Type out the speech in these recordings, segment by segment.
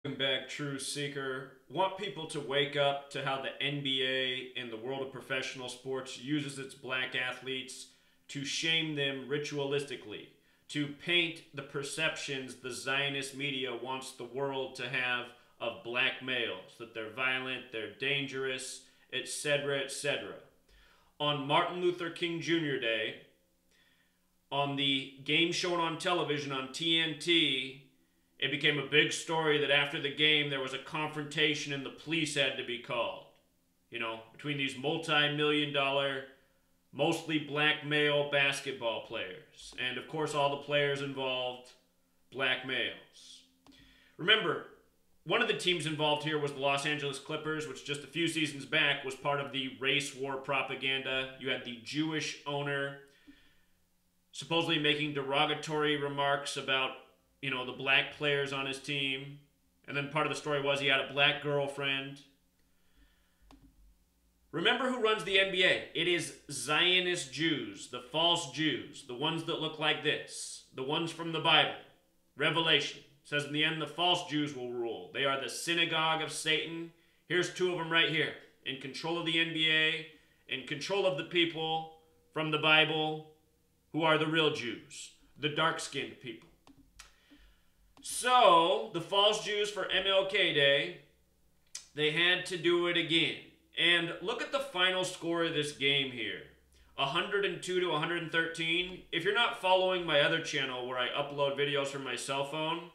Welcome back, True Seeker. Want people to wake up to how the NBA and the world of professional sports uses its black athletes to shame them ritualistically, to paint the perceptions the Zionist media wants the world to have of black males, that they're violent, they're dangerous, etc., etc. On Martin Luther King Jr. Day, on the game shown on television on TNT, it became a big story that after the game there was a confrontation and the police had to be called. You know, between these multi-million-dollar, mostly black male basketball players. And of course all the players involved, black males. Remember, one of the teams involved here was the Los Angeles Clippers, which just a few seasons back was part of the race war propaganda. You had the Jewish owner supposedly making derogatory remarks about the black players on his team. And then part of the story was he had a black girlfriend. Remember who runs the NBA. It is Zionist Jews, the false Jews, the ones that look like this, the ones from the Bible. Revelation says in the end the false Jews will rule. They are the synagogue of Satan. Here's two of them right here, in control of the NBA, in control of the people from the Bible, who are the real Jews, the dark-skinned people. So, the false Jews for MLK Day, they had to do it again. And look at the final score of this game here. 102 to 113. If you're not following my other channel where I upload videos from my cell phone,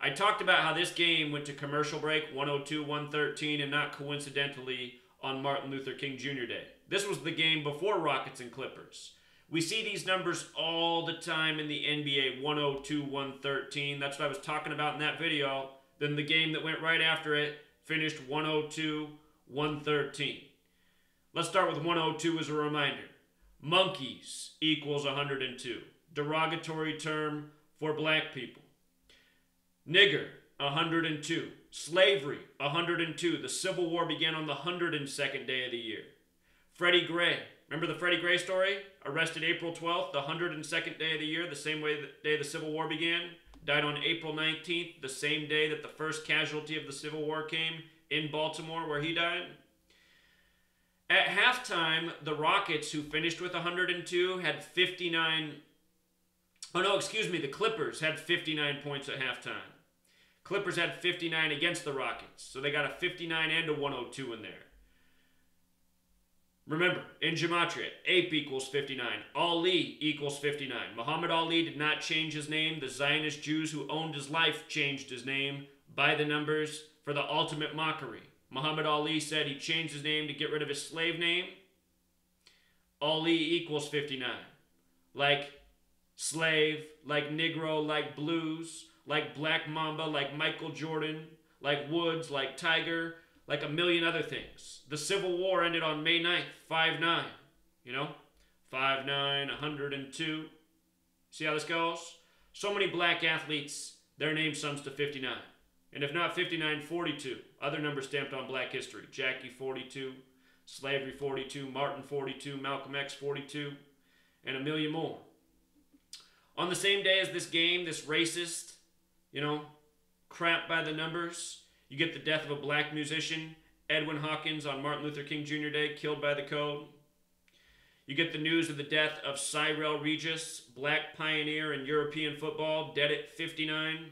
I talked about how this game went to commercial break 102-113 and not coincidentally on Martin Luther King Jr. Day. This was the game before Rockets and Clippers. We see these numbers all the time in the NBA, 102-113. That's what I was talking about in that video. Then the game that went right after it finished 102-113. Let's start with 102 as a reminder. Monkeys equals 102. Derogatory term for black people. Nigger, 102. Slavery, 102. The Civil War began on the 102nd day of the year. Freddie Gray. Remember the Freddie Gray story? Arrested April 12th, the 102nd day of the year, the same day the Civil War began. Died on April 19th, the same day that the first casualty of the Civil War came in Baltimore, where he died. At halftime, the Rockets, who finished with 102, had 59... Oh no, excuse me, the Clippers had 59 points at halftime. Clippers had 59 against the Rockets, so they got a 59 and a 102 in there. Remember, in Gematria, ape equals 59. Ali equals 59. Muhammad Ali did not change his name. The Zionist Jews who owned his life changed his name by the numbers for the ultimate mockery. Muhammad Ali said he changed his name to get rid of his slave name. Ali equals 59. Like slave, like Negro, like blues, like Black Mamba, like Michael Jordan, like Woods, like Tiger, like a million other things. The Civil War ended on May 9th, 5-9. 5-9, 102. See how this goes? So many black athletes, their name sums to 59. And if not 59, 42. Other numbers stamped on black history. Jackie, 42. Slavery, 42. Martin, 42. Malcolm X, 42. And a million more. On the same day as this game, this racist, crap by the numbers, you get the death of a black musician, Edwin Hawkins, on Martin Luther King Jr. Day, killed by the code. You get the news of the death of Cyril Regis, black pioneer in European football, dead at 59.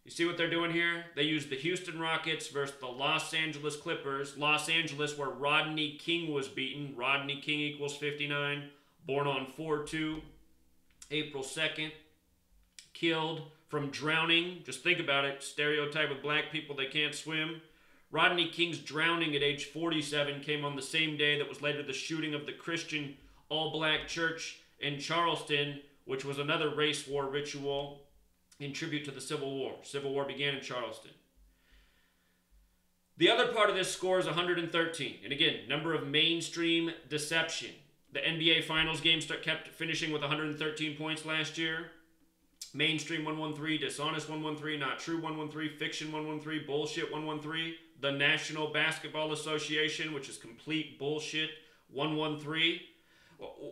You see what they're doing here? They use the Houston Rockets versus the Los Angeles Clippers. Los Angeles, where Rodney King was beaten. Rodney King equals 59. Born on 4/2, April 2nd. Killed from drowning. Just think about it. Stereotype of black people, they can't swim. Rodney King's drowning at age 47 came on the same day that was later the shooting of the Christian all-black church in Charleston, which was another race war ritual in tribute to the Civil War. Civil War began in Charleston. The other part of this score is 113. And again, number of mainstream deception. The NBA Finals game kept finishing with 113 points last year. Mainstream 113, dishonest 113, not true 113, fiction 113, bullshit 113. The National Basketball Association, which is complete bullshit, 113.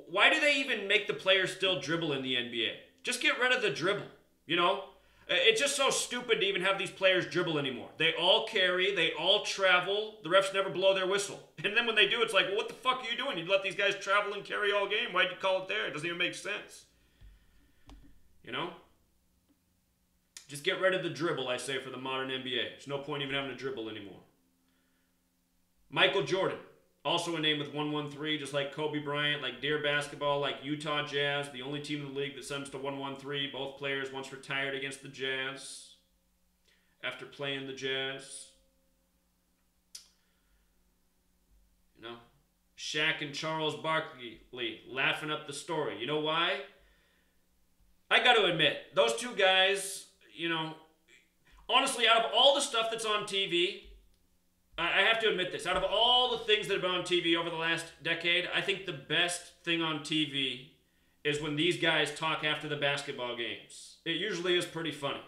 Why do they even make the players still dribble in the NBA? Just get rid of the dribble, It's just so stupid to even have these players dribble anymore. They all carry, they all travel. The refs never blow their whistle. And then when they do, it's like, well, what the fuck are you doing? You let these guys travel and carry all game. Why'd you call it there? It doesn't even make sense. You know? Just get rid of the dribble, I say, for the modern NBA. There's no point even having a dribble anymore. Michael Jordan. Also a name with 113, just like Kobe Bryant, like Deer Basketball, like Utah Jazz, the only team in the league that sums to 113. Both players once retired against the Jazz after playing the Jazz. You know, Shaq and Charles Barkley laughing up the story. You know why? I got to admit, those two guys, you know, honestly, out of all the stuff that's on TV, I have to admit this. Out of all the things that have been on TV over the last decade, I think the best thing on TV is when these guys talk after the basketball games. It usually is pretty funny.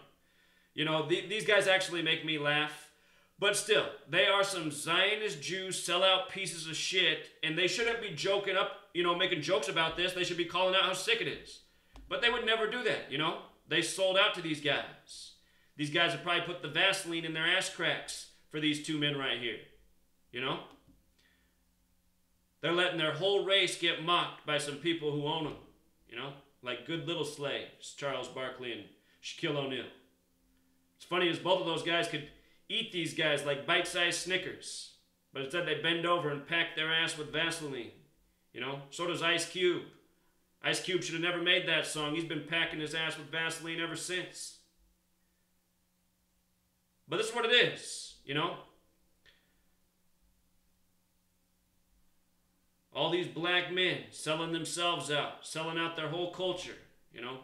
You know, these guys actually make me laugh. But still, they are some Zionist Jews, sellout pieces of shit, and they shouldn't be joking up, you know, making jokes about this. They should be calling out how sick it is. But they would never do that, you know? They sold out to these guys. These guys would probably put the Vaseline in their ass cracks for these two men right here, you know? They're letting their whole race get mocked by some people who own them, you know? Like good little slaves, Charles Barkley and Shaquille O'Neal. It's funny as both of those guys could eat these guys like bite-sized Snickers, but instead they bend over and pack their ass with Vaseline, you know? So does Ice Cube. Ice Cube should have never made that song. He's been packing his ass with Vaseline ever since. But this is what it is. You know? All these black men selling themselves out, selling out their whole culture, you know?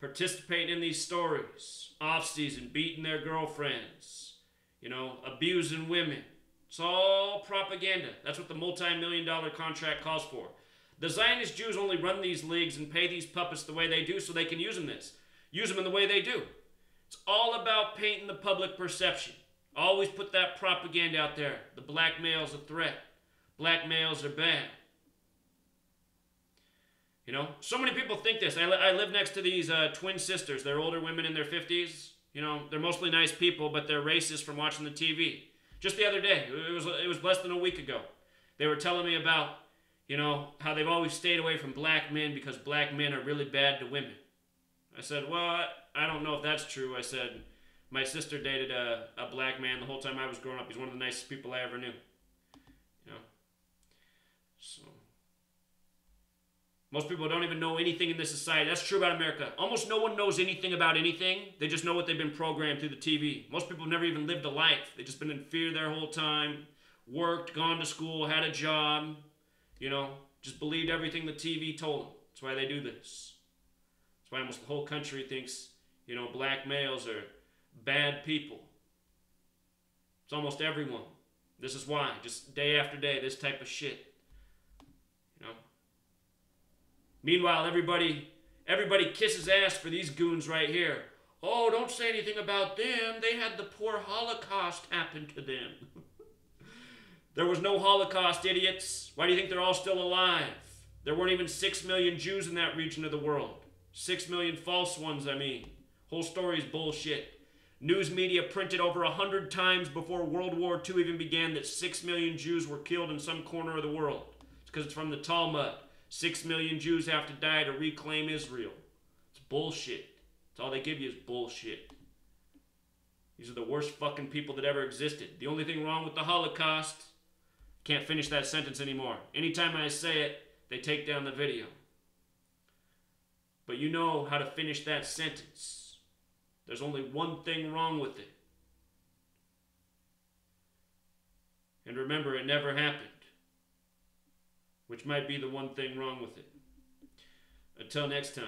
Participating in these stories, off-season, beating their girlfriends, you know, abusing women. It's all propaganda. That's what the multi-million-dollar contract calls for. The Zionist Jews only run these leagues and pay these puppets the way they do so they can use them in the way they do. It's all about painting the public perception. Always put that propaganda out there. The black male's a threat. Black males are bad. You know, so many people think this. I live next to these twin sisters. They're older women in their 50s. You know, they're mostly nice people, but they're racist from watching the TV. Just the other day, it was less than a week ago, they were telling me about, you know, how they've always stayed away from black men because black men are really bad to women. I said, well, I don't know if that's true. I said, my sister dated a black man the whole time I was growing up. He's one of the nicest people I ever knew. You know? So, most people don't even know anything in this society. That's true about America. Almost no one knows anything about anything. They just know what they've been programmed through the TV. Most people have never even lived a life. They've just been in fear their whole time. Worked, gone to school, had a job. You know, just believed everything the TV told them. That's why they do this. That's why almost the whole country thinks, you know, black males are bad people. It's almost everyone. This is why. Just day after day, this type of shit. You know? Meanwhile, everybody kisses ass for these goons right here. Oh, don't say anything about them. They had the poor Holocaust happen to them. There was no Holocaust, idiots. Why do you think they're all still alive? There weren't even 6 million Jews in that region of the world. 6 million false ones, I mean. Whole story's bullshit. News media printed over 100 times before World War II even began that 6 million Jews were killed in some corner of the world. It's because it's from the Talmud. 6 million Jews have to die to reclaim Israel. It's bullshit. That's all they give you is bullshit. These are the worst fucking people that ever existed. The only thing wrong with the Holocaust, can't finish that sentence anymore. Anytime I say it, they take down the video. But you know how to finish that sentence. There's only one thing wrong with it. And remember, it never happened. Which might be the one thing wrong with it. Until next time.